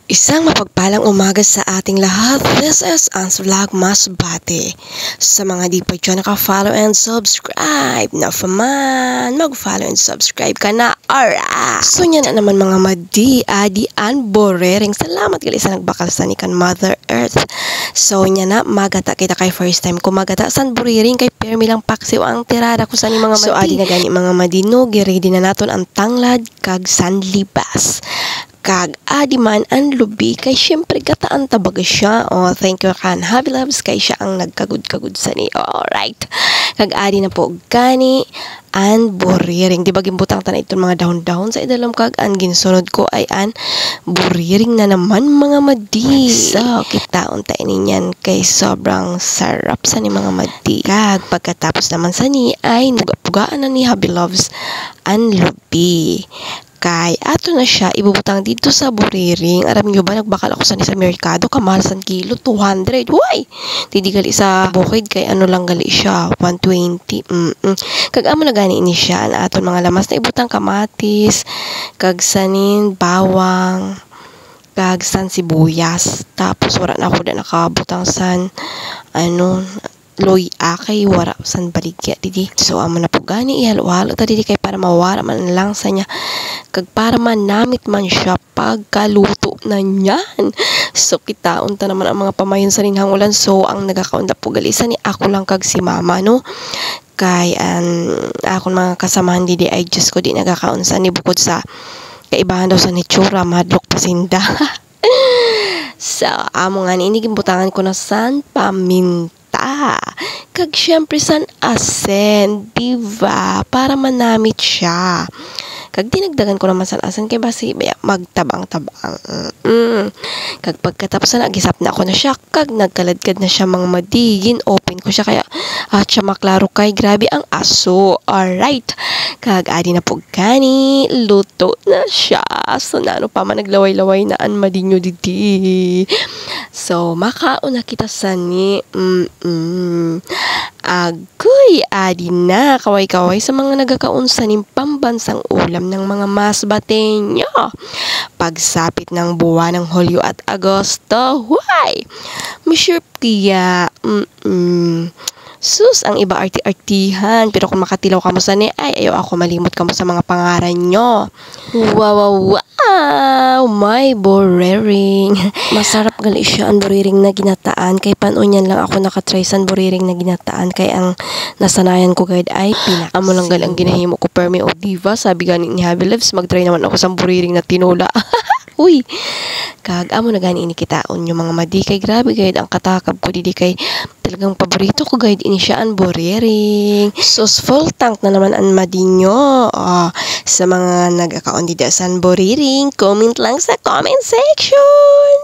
Isang mapagpalang umaga sa ating lahat. This is Ans Vlog Masbate. Sa mga di pa dyan naka-follow and subscribe na faman, mag-follow and subscribe ka na. Alright! So yan na naman mga madi, adi, and borering. Salamat gali sa nagbakal sa nikan Mother Earth. So yan na, magata kita kay first time ko magata. San buriring kay permi lang paksiw ang tirada ko sa ni mga madi. So adi na gani mga madi no, giredi na naton ang tanglad kag sanlibas. Kag adi man ang lubi kay syempre gataan tabaga siya. Oh, thank you kan Happy Loves kay siya ang nagkagud-kagud sa ni. Alright. Kag adi na po gani and buriring. Di ba gimbutang tanay itong mga dahon-dahon sa idalom kag ang ginsunod ko ay an buriring na naman mga madi. So, kita untay ninyan kay sobrang sarap sa ni mga madi. Kag pagkatapos naman sa ni ay nagapugaan na ni Happy Loves ang lubi. Kay ato na siya ibubutang dito sa buriring. Aram nyo ba nagbakal ako sa merkado kamahal sa kilo 200. Why? Didi gali sa bukid kay ano lang gali siya 120. Kag amo na gani ini siya na aton mga lamas na ibutang kamatis, kag sanin, bawang, kag san sibuyas. Tapos wala na ako na nakabutang san loy akay wara san baligya didi. So amo na po gani ihalo-halo ta didi kay para mawara man lang sa niya kag para manamit man siya pagkaluto na niyan. So kita unta naman ang mga pamayon sa ninhangulan. So ang nagakaunda po galisa ni ako lang kag si mama no. Kay akong mga kasamahan didi ay just ko di nagakaunsa ni bukod sa kaibahan daw sa nitsura madlok pasinda. So amo nga ni gibutangan ko na san paminta. Kag syempre san asen, diba? Para manamit siya. Kag dinagdagan ko naman san asen kay basi magtabang-tabang. Kag pagkatapos na nagisap na ako na siya kag nagkaladkad na siya mga madigin. Open ko siya kaya siya maklaro kay grabe ang aso. Alright. Kag adi na po gani luto na siya. So nano pa man naglaway-laway na an madinyo didi. So makaon na kita sani. Agoy, adi na kaway-kaway sa mga nagakaunsa ning pambansang ulam ng mga masbateño. Pagsapit ng buwan ng Hulyo at Agosto, why? Masyurp kaya, sus, ang iba arti-artihan. Pero kung makatilaw ka mo sa ni, ay ayaw ako malimot ka mo sa mga pangaran nyo. Wow, my buriring. Masarap gali siya ang buriring na ginataan. Kay panunyan lang ako nakatry sa buriring na ginataan. Kay ang nasanayan ko guide ay amo lang gali ang ginahimo ko permi o diva. Sabi gani ni Happy Lives, magtry naman ako sa buriring na tinula. Uy, kag amo na gani ini kitaon yung mga madi kay grabe guide ang katakab ko didi kay talagang paborito ko guide ini siya ang buriring. Sus full tank na naman ang madi nyo. Sa mga nag-account didi sa buriring, comment lang sa comment section.